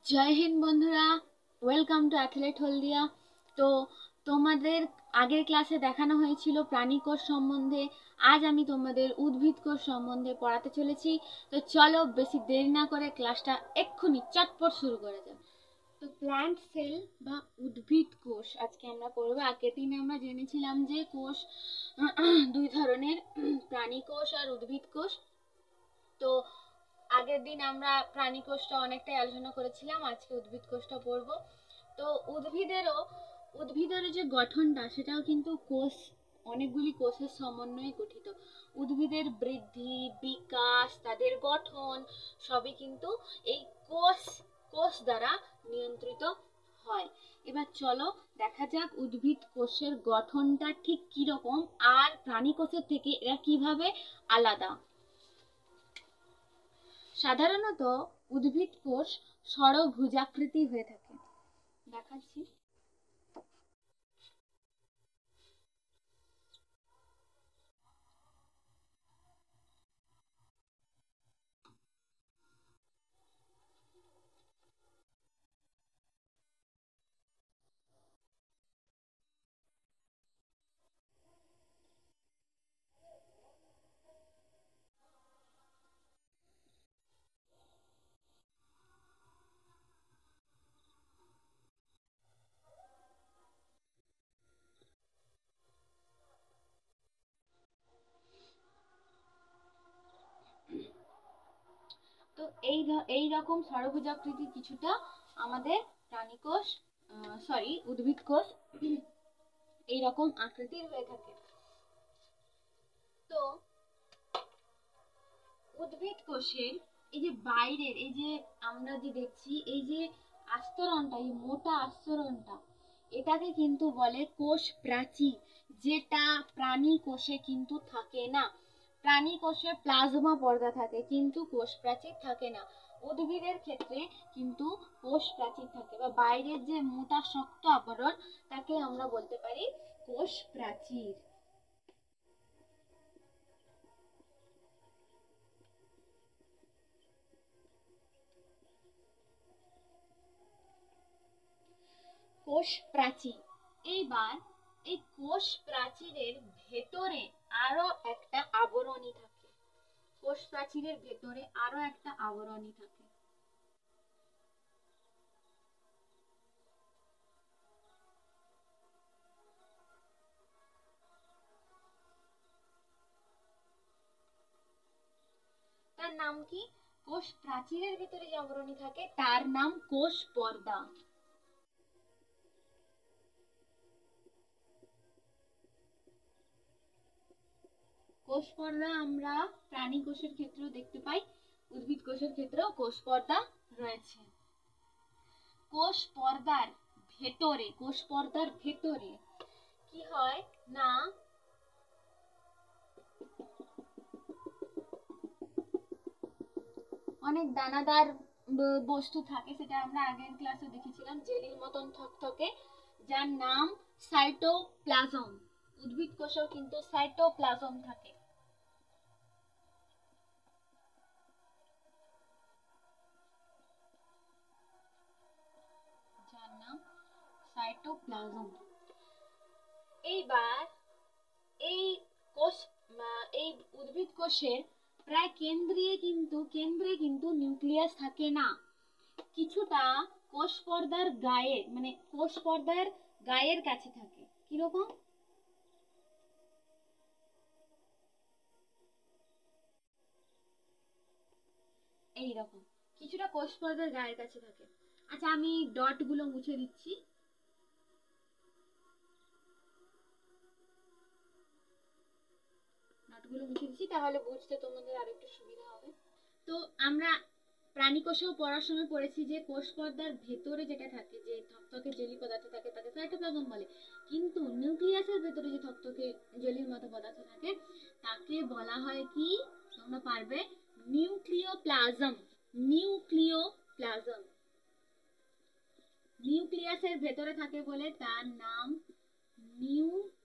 জয় হিন্দ বন্ধুরা, welcome to athlete হলদিয়া। তো তোমাদের আগের ক্লাসে দেখানো হয়েছিল প্রাণী কোষ সম্বন্ধে। আজ আমি তোমাদের উদ্ভিদ কোষ সম্বন্ধে পড়াতে চলেছি। তো চলো বেশি দেরি না করে ক্লাসটা এক্ষুনি চটপট শুরু করা যাক। তো প্ল্যান্ট সেল বা উদ্ভিদ কোষ আজকে আমরা পড়বো। আগের দিনে আমরা জেনেছিলাম যে কোষ দুই ধরনের, প্রাণী কোষ আর উদ্ভিদ কোষ। তো আগের দিন আমরা প্রাণী কোষটা অনেকটাই আলোচনা করেছিলাম, আজকে উদ্ভিদ কোষটা পড়বো। তো উদ্ভিদের যে গঠনটা সেটাও কিন্তু কোষ, অনেকগুলি কোষের সমন্বয়ে গঠিত। উদ্ভিদের বৃদ্ধি, বিকাশ, তাদের গঠন সবই কিন্তু এই কোষ দ্বারা নিয়ন্ত্রিত হয়। এবার চলো দেখা যাক উদ্ভিদ কোষের গঠনটা ঠিক কিরকম আর প্রাণী কোষের থেকে এরা কিভাবে আলাদা। সাধারণত উদ্ভিদ কোষ ষড়ভুজাকৃতি হয়ে থাকে। দেখাচ্ছি। তো এই রকম ষড়ভুজাকৃতি কিছুটা আমাদের প্রাণী কোষ, উদ্ভিদ কোষ এই রকম আকৃতির হয়ে থাকে। তো উদ্ভিদ কোষের এই যে বাইরের এই যে আমরা যে দেখছি এই যে আস্তরণটা, এই মোটা আস্তরণটা, এটাকে কিন্তু বলে কোষ প্রাচীর, যেটা প্রাণী কোষে কিন্তু থাকে না। প্রাণী কোষে প্লাজমা পর্দা থাকে কিন্তু কোষ প্রাচীর থাকে না। উদ্ভিদের ক্ষেত্রে কিন্তু কোষ প্রাচীর থাকে, বা বাইরের যে মোটা শক্ত আবরণ তাকে আমরা বলতে পারি কোষ প্রাচীর। কোষ প্রাচীর। এইবার এই কোষ প্রাচীরের ভেতরে আরো একটা আবরণী থাকে। কোষ প্রাচীরের ভেতরে আরো একটা আবরণী থাকে। তার নাম কি? কোষ প্রাচীরের ভেতরে যে আবরণী থাকে তার নাম কোষ পর্দা। কোষ পর্দা আমরা প্রাণী কোষের ক্ষেত্রেও দেখতে পাই, উদ্ভিদ কোষের ক্ষেত্রেও কোষ পর্দা রয়েছে। কোষ পর্দার ভেতরে কি হয় না, অনেক দানাদার বস্তু থাকে, সেটা আমরা আগের ক্লাসে দেখেছিলাম, জেলির মতন থকথকে, যার নাম সাইটোপ্লাজম। উদ্ভিদ কোষেও কিন্তু সাইটোপ্লাজম থাকে। যার নাম সাইটোপ্লাজম। এইবার এই কোষ, এই উদ্ভিদ কোষের প্রায় কেন্দ্রে কিন্তু নিউক্লিয়াস থাকে না। কিছুটা কোষ পর্দার গায়ে, মানে কোষ পর্দার গায়ের কাছে থাকে। কিরকম? এইরকম কিছুটা কোষ পর্দার গায়ের কাছে থাকে। আচ্ছা, আমি ডট গুলো মুছে দিচ্ছি। তাহলে বুঝতে তোমাদের আরেকটু সুবিধা হবে। তো আমরা প্রাণী কোষেও পড়ার সময় পড়েছি যে কোষ পর্দার ভেতরে যেটা থাকে, যে থকথকে জেলি পদার্থ থাকে, তাকে সাইটোপ্লাজম বলে। কিন্তু নিউক্লিয়াসের ভেতরে যে থকথকে জেলির মতো পদার্থ থাকে তাকে বলা হয় কি? তোমরা পারবে, নিউক্লিওপ্লাজম। নিউক্লিওপ্লাজম নিউক্লিয়াসের ভেতরে থাকে বলে তার নাম নিউক্লিওপ্লাজম।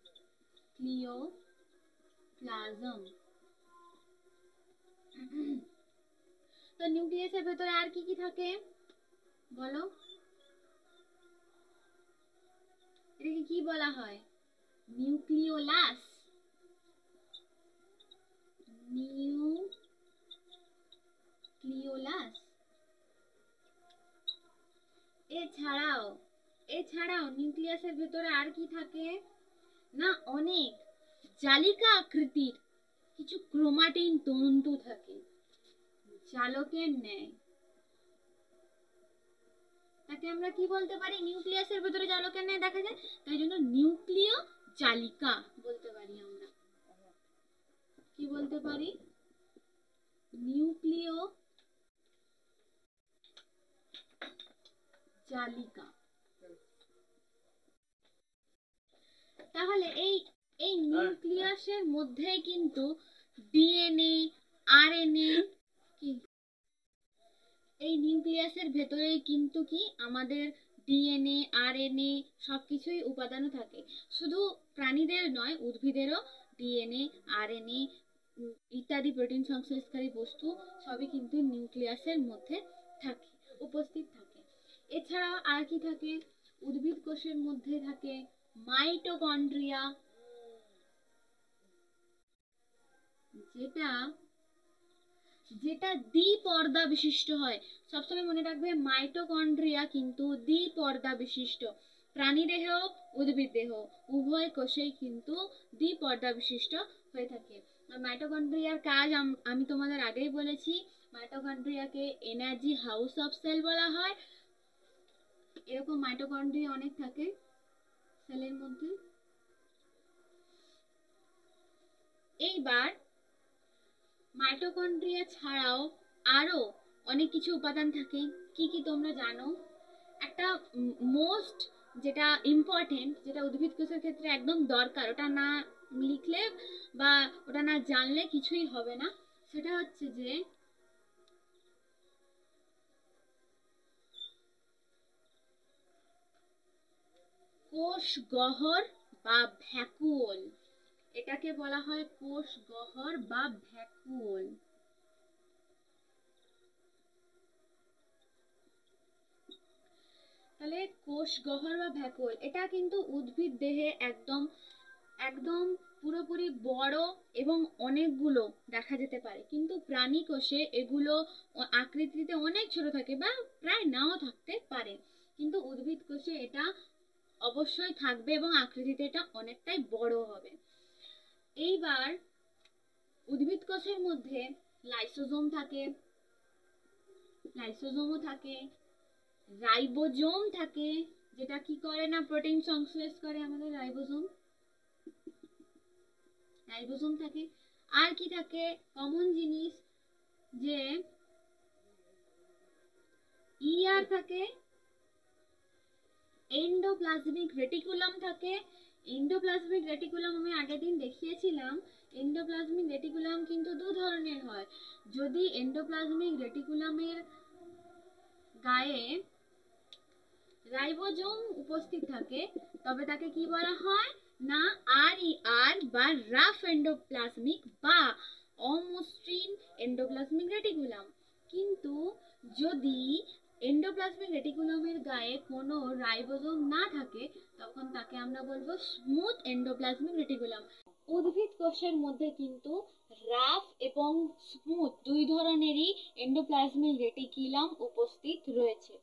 তো নিউক্লিয়াসের ভেতরে আর কি কি থাকে? বলো, এটাকে কি বলা হয়? নিউক্লিওলাস। নিউক্লিওলাস। এছাড়াও নিউক্লিয়াসের ভেতরে আর কি থাকে না, অনেক জালিকা আকৃতির কিছু ক্রোমাটিন তন্তু থাকে, জালকের ন্যায়। তাকে আমরা কি বলতে পারি? নিউক্লিয়াসের ভেতরে জালকের ন্যায় দেখা যায়, তাই জন্য নিউক্লিয় জালিকা বলতে পারি আমরা। কি বলতে পারি? নিউক্লিয় জালিকা। তাহলে এই নিউক্লিয়াসের মধ্যে কিন্তু ডিএনএ, আরএনএ, এই নিউক্লিয়াসের ভেতরেই কিন্তু কি আমাদের ডিএনএ, আরএনএ সবকিছুই উপাদান থাকে। শুধু প্রাণীদের নয়, উদ্ভিদেরও ডিএনএ, আরএনএ ইত্যাদি প্রোটিন সংশ্লেষকারী বস্তু সবই কিন্তু নিউক্লিয়াসের মধ্যে থাকে, উপস্থিত থাকে। এছাড়াও আর কি থাকে? উদ্ভিদ কোষের মধ্যে থাকে মাইটোকন্ড্রিয়া, যেটা দ্বিপর্দা বিশিষ্ট হয়। সবসময় মনে রাখবে, মাইটোকন্ড্রিয়া কিন্তু দ্বিপর্দা বিশিষ্ট। প্রাণী দেহ, উদ্ভিদ দেহ উভয় কোষেই কিন্তু দ্বিপর্দা বিশিষ্ট হয়ে থাকে। মাইটোকন্ড্রিয়ার কাজ আমি তোমাদের আগেই বলেছি। মাইটোকন্ড্রিয়াকে এনার্জি হাউস অফ সেল বলা হয়। এরকম মাইটোকন্ড্রিয়া অনেক থাকে সেলের মধ্যে। এইবার মাইটোকন্ড্রিয়া ছাড়াও আরো অনেক কিছু উপাদান থাকে। কি কি তোমরা জানো? একটা মোস্ট যেটা ইম্পর্টেন্ট, যেটা উদ্ভিদ কোষের ক্ষেত্রে একদম দরকার, ওটা না লিখলে বা ওটা না জানলে কিছুই হবে না, সেটা হচ্ছে যে কোষ গহ্বর বা ভ্যাকুওল। এটাকে বলা হয় কোষ গহ্বর বা ভ্যাকুওল। তাহলে কোষ গহ্বর বা ভ্যাকুওল এটা কিন্তু উদ্ভিদ দেহে একদম একদম পুরোপুরি বড় এবং অনেকগুলো দেখা যেতে পারে, কিন্তু প্রাণী কোষে এগুলো আকৃতিতে অনেক ছোট থাকে বা প্রায় নাও থাকতে পারে, কিন্তু উদ্ভিদ কোষে এটা অবশ্যই থাকবে এবং আকৃতিতে এটা অনেকটাই বড় হবে। এইবার উদ্ভিদ কোষের মধ্যে লাইসোজোম থাকে, লাইসোজোমও থাকে, রাইবোজোম থাকে, যেটা কি করে না প্রোটিন সংশ্লেষ করে আমাদের রাইবোজোম থাকে। আর কি থাকে কমন জিনিস? যে ইআর থাকে, এন্ডোপ্লাজমিক রেটিকুলাম থাকে। এন্ডোপ্লাজমিক রেটিকুলাম আমি আগের দিন দেখিয়েছিলাম। এন্ডোপ্লাজমিক রেটিকুলাম কিন্তু দু ধরনের হয়। যদি এন্ডোপ্লাজমিক রেটিকুলামের গায়ে রাইবোজোম উপস্থিত থাকে তবে তাকে কি বলা হয় না আরইআর বা রাফ এন্ডোপ্লাজমিক বা অমসৃণ এন্ডোপ্লাজমিক রেটিকুলাম। কিন্তু যদি এন্ডোপ্লাজমিক রেটিকুলামের গায়ে কোনো রাইবোজোম না থাকে তখন তাকে আমরা বলবো স্মুথ এন্ডোপ্লাজমিক রেটিকুলাম। উদ্ভিদ কোষের মধ্যে কিন্তু রাফ এবং স্মুথ দুই ধরনেরই এন্ডোপ্লাজমিক রেটিকুলাম উপস্থিত রয়েছে।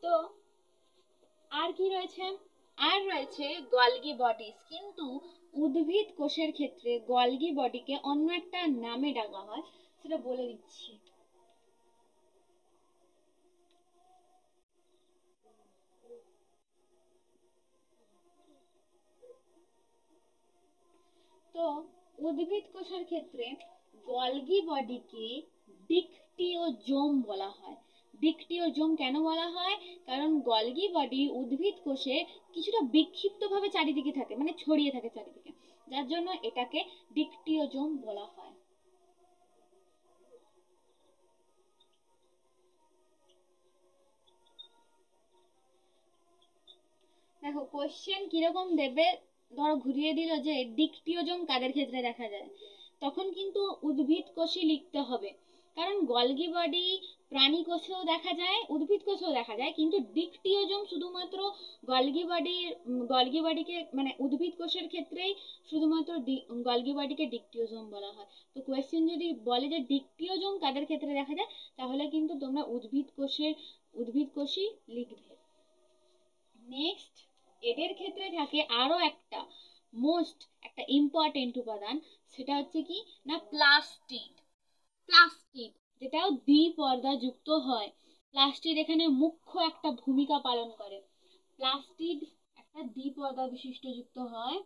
তো আর কি রয়েছে? আর রয়েছে গলগি বডিজ। কিন্তু উদ্ভিদ কোষের ক্ষেত্রে গলগি বডিকে অন্য একটা নামে ডাকা হয়, সেটা বলে দিচ্ছি। তো উদ্ভিদ কোষের ক্ষেত্রে গলগি বডিকে ডিকটিওজোম বলা হয়। ডিকটিওজোম কেন বলা হয়? কারণ গলগি বডি উদ্ভিদ কোষে কিছুটা বিক্ষিপ্তভাবে চারিদিকে থাকে, মানে ছড়িয়ে থাকে চারিদিকে, যার জন্য এটাকে ডিকটিওজোম বলা হয়। দেখো কোশ্চেন কিরকম দেবে, ধরো ঘুরিয়ে দিল যে ডিকটিওজোম কাদের ক্ষেত্রে দেখা যায়, তখন কিন্তু উদ্ভিদ কোষই লিখতে হবে, কারণ গলগি বডি প্রাণী কোষেও দেখা যায়, উদ্ভিদ কোষেও দেখা যায়, কিন্তু ডিকটিওজোম শুধুমাত্র গলগি বডিকে মানে উদ্ভিদ কোষের ক্ষেত্রেই শুধুমাত্র গলগি বডিকে ডিকটিওজোম বলা হয়। তো কোয়েশ্চেন যদি বলে যে ডিকটিওজোম কাদের ক্ষেত্রে দেখা যায়, তাহলে কিন্তু তোমরা উদ্ভিদ কোষই লিখবে। নেক্সট, এদের ক্ষেত্রে থাকে আরো একটা ইম্পর্টেন্ট উপাদান, সেটা হচ্ছে কি না প্লাস্টিড। প্লাস্টিড যেটাও দ্বিপর্দা যুক্ত হয়। প্লাস্টিড এখানে মুখ্য একটা ভূমিকা পালন করে। প্লাস্টিড একটা দ্বিপর্দা বিশিষ্ট যুক্ত হয়।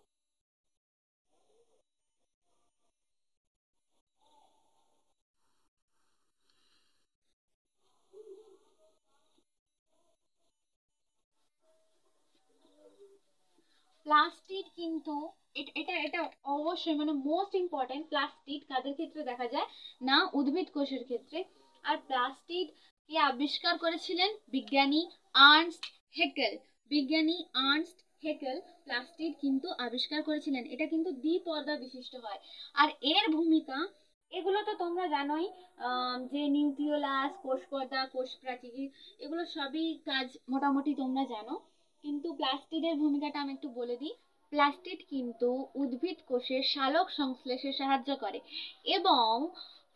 প্লাস্টিড কিন্তু এটা এটা অবশ্যই মানে মোস্ট ইম্পর্টেন্ট। প্লাস্টিড কাদের ক্ষেত্রে দেখা যায় না উদ্ভিদ কোষের ক্ষেত্রে। আর প্লাস্টিড কে আবিষ্কার করেছিলেন বিজ্ঞানী আর্নস্ট হেকেল। বিজ্ঞানী আর্নস্ট হেকেল প্লাস্টিড কিন্তু আবিষ্কার করেছিলেন। এটা কিন্তু দ্বিপর্দা বিশিষ্ট হয়। আর এর ভূমিকা এগুলো তো তোমরা জানোই, যে নিউক্লিওলাস, কোষ পর্দা, কোষ প্রাচীর, এগুলো সবই কাজ মোটামুটি তোমরা জানো। কিন্তু প্লাস্টিডের ভূমিকাটা আমি একটু বলে দিই। প্লাস্টিড কিন্তু উদ্ভিদ কোষের সালোক সংশ্লেষে সাহায্য করে এবং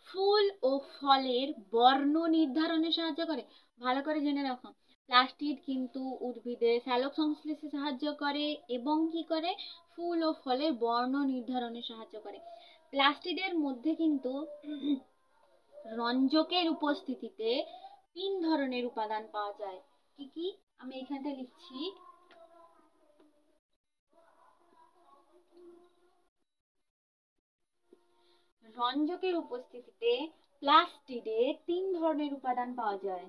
ফুল ও ফলের বর্ণ নির্ধারণে সাহায্য করে। ভালো করে জেনে রাখো, প্লাস্টিড কিন্তু উদ্ভিদের সালোক সংশ্লেষে সাহায্য করে এবং কি করে ফুল ও ফলের বর্ণ নির্ধারণে সাহায্য করে। প্লাস্টিডের মধ্যে কিন্তু রঞ্জকের উপস্থিতিতে 3 ধরনের উপাদান পাওয়া যায়। কি কি আমি এখানটা লিখছি। রঞ্জকের উপস্থিতিতে প্লাস্টিডে 3 ধরনের উপাদান পাওয়া যায়।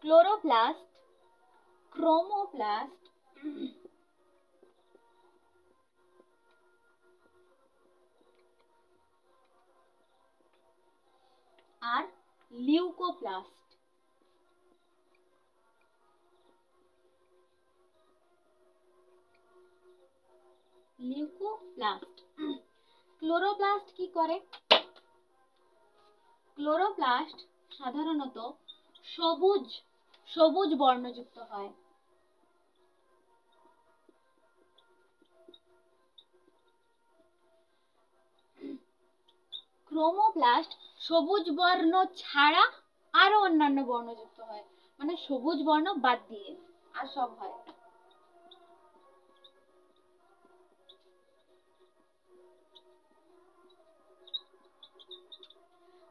ক্লোরোপ্লাস্ট, ক্রোমোপ্লাস্ট আর লিউকোপ্লাস্ট। ক্লোরোপ্লাস্ট কি করে? ক্লোরোপ্লাস্ট সাধারণত সবুজ সবুজ বর্ণযুক্ত হয়। ক্রোমোপ্লাস্ট সবুজ বর্ণ ছাড়া আরো অন্যান্য বর্ণযুক্ত হয়, মানে সবুজ বর্ণ বাদ দিয়ে আর সব হয়।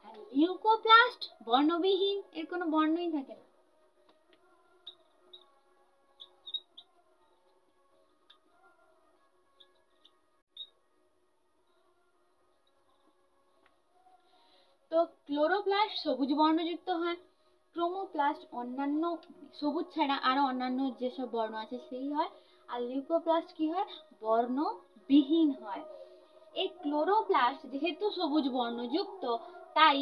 আর লিউকোপ্লাস্ট বর্ণবিহীন, এর কোনো বর্ণই থাকে না। তো ক্লোরোপ্লাস্ট সবুজ বর্ণযুক্ত হয়, ক্রোমোপ্লাস্ট অন্যান্য সবুজ ছাড়া আরো অন্যান্য যেসব বর্ণ আছে সেই হয়, আর লিউকোপ্লাস্ট কি হয় বর্ণবিহীন হয়। এই ক্লোরোপ্লাস্ট যেহেতু সবুজ বর্ণযুক্ত, তাই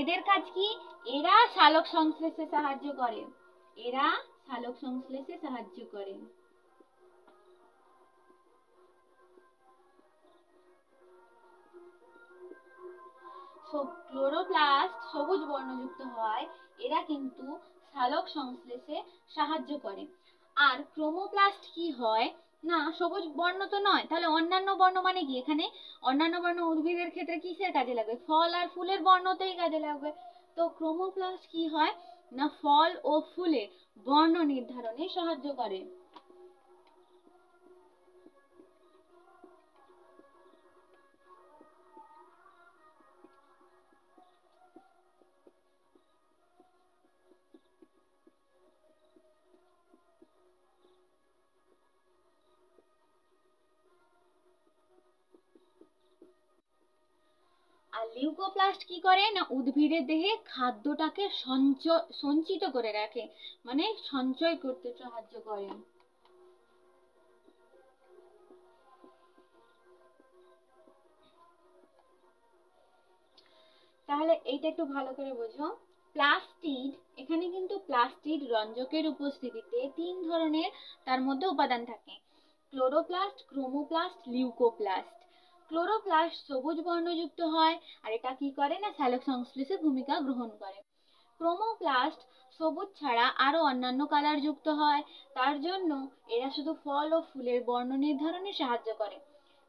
এদের কাজ কি? এরা সালোক সংশ্লেষে সাহায্য করে। এরা সালোক সংশ্লেষে সাহায্য করে। ক্লোরোপ্লাস্ট সবুজ বর্ণযুক্ত হয়, এরা কিন্তু সালোক সংশ্লেষে সাহায্য করে। আর ক্রোমোপ্লাস্ট কি হয় না সবুজ বর্ণ তো নয়, তাহলে অন্যান্য বর্ণ মানে কি? এখানে অন্যান্য বর্ণ উদ্ভিদের ক্ষেত্রে কিসের কাজে লাগবে? ফল আর ফুলের বর্ণতেই কাজে লাগবে। তো ক্রোমোপ্লাস্ট কি হয় না ফল ও ফুলের বর্ণ নির্ধারণে সাহায্য করে। আর লিউকোপ্লাস্ট কি করে না উদ্ভিদের দেহে খাদ্যটাকে সঞ্চিত করে রাখে, মানে সঞ্চয় করতে সাহায্য করে। তাহলে এইটা একটু ভালো করে বোঝো। প্লাস্টিড, এখানে কিন্তু প্লাস্টিড রঞ্জকের উপস্থিতিতে 3 ধরনের তার মধ্যে উপাদান থাকে, ক্লোরোপ্লাস্ট, ক্রোমোপ্লাস্ট, লিউকোপ্লাস্ট। ক্লোরোপ্লাস্ট সবুজ বর্ণযুক্ত হয় আর এটা কি করে না সালোক সংশ্লেষে ভূমিকা গ্রহণ করে। ক্রোমোপ্লাস্ট সবুজ ছাড়া আরো অন্যান্য কালার যুক্ত হয়, তার জন্য এরা শুধু ফল ও ফুলের বর্ণ নির্ধারণে সাহায্য করে।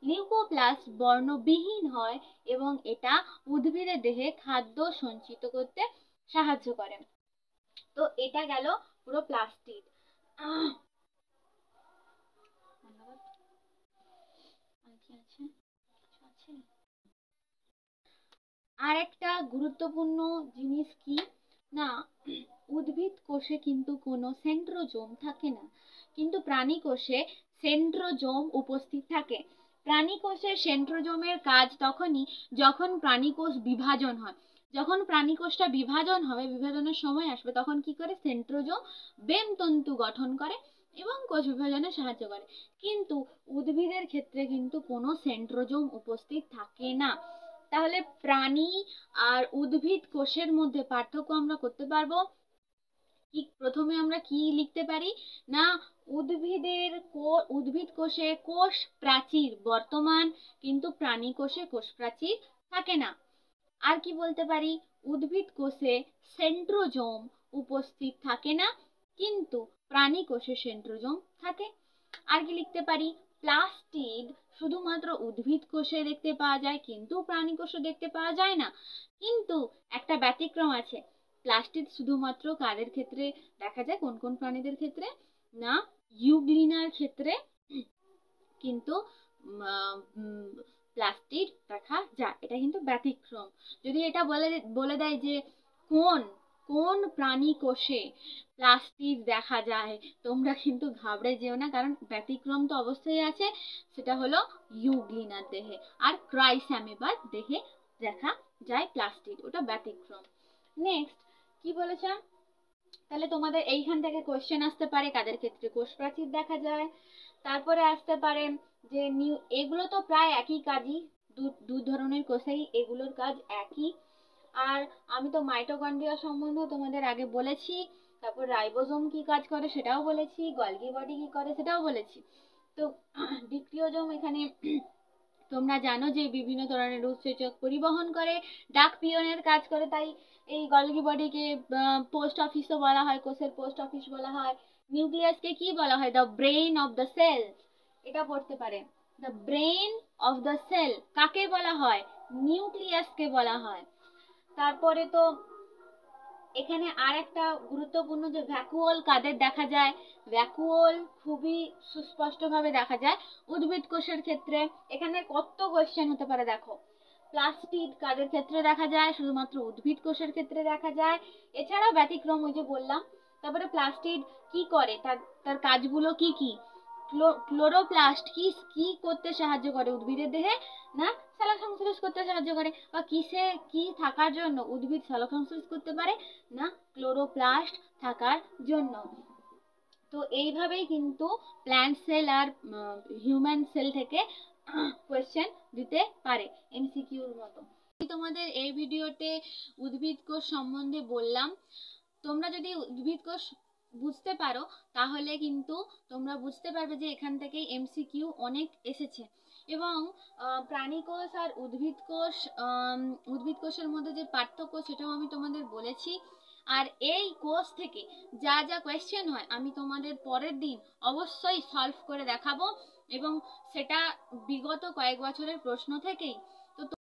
লিউকোপ্লাস্ট বর্ণবিহীন হয় এবং এটা উদ্ভিদের দেহে খাদ্য সঞ্চিত করতে সাহায্য করে। তো এটা গেল পুরো প্লাস্টিড। আর একটা গুরুত্বপূর্ণ জিনিস কি না, উদ্ভিদ কোষে কিন্তু কোনো সেন্ট্রোজোম থাকে না, কিন্তু প্রাণী কোষে সেন্ট্রোজোম উপস্থিত থাকে। প্রাণী কোষের সেন্ট্রোজোমের কাজ তখনই যখন প্রাণী কোষ বিভাজন হয়। যখন প্রাণী কোষটা বিভাজন হবে, বিভাজনের সময় আসবে, তখন কি করে সেন্ট্রোজোম বেমতন্তু গঠন করে এবং কোষ বিভাজনে সাহায্য করে। কিন্তু উদ্ভিদের ক্ষেত্রে কিন্তু কোনো সেন্ট্রোজোম উপস্থিত থাকে না। তাহলে প্রাণী আর উদ্ভিদ কোষের মধ্যে পার্থক্য আমরা করতে পারবো কি? প্রথমে আমরা কি লিখতে পারি না, উদ্ভিদ কোষে কোষ প্রাচীর বর্তমান, কিন্তু প্রাণী কোষে কোষ প্রাচীর থাকে না। আর কি বলতে পারি, উদ্ভিদ কোষে সেন্ট্রোজোম উপস্থিত থাকে না, কিন্তু প্রাণী কোষে সেন্ট্রোজোম থাকে। আর কি লিখতে পারি, প্লাস্টিড শুধুমাত্র উদ্ভিদ কোষে দেখতে পাওয়া যায়, কিন্তু প্রাণী কোষে দেখতে পাওয়া যায় না। কিন্তু একটা ব্যতিক্রম আছে, প্লাস্টিড শুধুমাত্র কাদের ক্ষেত্রে দেখা যায়, কোন কোন প্রাণীদের ক্ষেত্রে না, ইউগ্লিনার ক্ষেত্রে কিন্তু প্লাস্টিড দেখা যায়। এটা কিন্তু ব্যতিক্রম। যদি এটা বলে দেয় যে কোন কোন প্রাণী কোষে প্লাস্টিড দেখা যায়, তোমরা কিন্তু ঘাবড়ে যেও না, কারণ ব্যতিক্রম তো অবশ্যই আছে, সেটা হলো ইউগ্লিনার দেহে আর ক্রাইস্যামিবার দেহে দেখা যায় প্লাস্টিড, ওটা ব্যতিক্রম। নেক্সট কি বলেছে, তাহলে তোমাদের এইখান থেকে কোশ্চেন আসতে পারে কাদের ক্ষেত্রে কোষ প্রাচীর দেখা যায়। তারপরে আসতে পারে যে এগুলো তো প্রায় একই কাজই, দু ধরনের কোষেই এগুলোর কাজ একই। আর আমি তো মাইটোকন্ড্রিয়া সম্বন্ধে তোমাদের আগে বলেছি, তারপর রাইবোজোম কি কাজ করে সেটাও বলেছি, গলগি বডি কি করে সেটাও বলেছি। তো ডিক্রিওজোম এখানে তোমরা জানো যে বিভিন্ন ধরনের উৎসেচক পরিবহন করে, ডাক পিয়নের কাজ করে, তাই এই গলগি বডিকে পোস্ট অফিসও বলা হয়, কোষের পোস্ট অফিস বলা হয়। নিউক্লিয়াসকে কি বলা হয়, the brain of the cell, এটা পড়তে পারে। The brain of the cell কাকে বলা হয়, নিউক্লিয়াসকে বলা হয়। তারপরে তো এখানে আর একটা গুরুত্বপূর্ণ যে ভ্যাকুওল কাদের দেখা যায়, ভ্যাকুওল খুবই সুস্পষ্টভাবে দেখা যায় উদ্ভিদ কোষের ক্ষেত্রে। এখানে কত কোশ্চেন হতে পারে দেখো, প্লাস্টিড কাদের ক্ষেত্রে দেখা যায়, শুধুমাত্র উদ্ভিদ কোষের ক্ষেত্রে দেখা যায়, এছাড়াও ব্যতিক্রম ওই যে বললাম। তারপরে প্লাস্টিড কি করে, তার কাজগুলো কি কি, ক্লোরোপ্লাস্ট কি করতে সাহায্য করে উদ্ভিদের দেহে না, সালোক সংশ্লেষ করতে সাহায্য করে। বা কিসে কি থাকার জন্য উদ্ভিদ সালোক সংশ্লেষ করতে পারে না, ক্লোরোপ্লাস্ট থাকার জন্য। তো এইভাবেই কিন্তু প্ল্যান্ট সেল আর হিউম্যান সেল থেকে কোয়েশ্চেন দিতে পারে এমসিকিউর মতো। তোমাদের এই ভিডিওতে উদ্ভিদ কোষ সম্বন্ধে বললাম। তোমরা যদি উদ্ভিদ কোষ বুঝতে পারো তাহলে কিন্তু তোমরা বুঝতে পারবে যে এখান থেকে এমসিকিউ অনেক এসেছে। এবং প্রাণী কোষ আর উদ্ভিদ কোষের মধ্যে যে পার্থক্য সেটাও আমি তোমাদের বলেছি। আর এই কোর্স থেকে যা যা কোয়েশ্চেন হয় আমি তোমাদের পরের দিন অবশ্যই সলভ করে দেখাবো, এবং সেটা বিগত কয়েক বছরের প্রশ্ন থেকেই।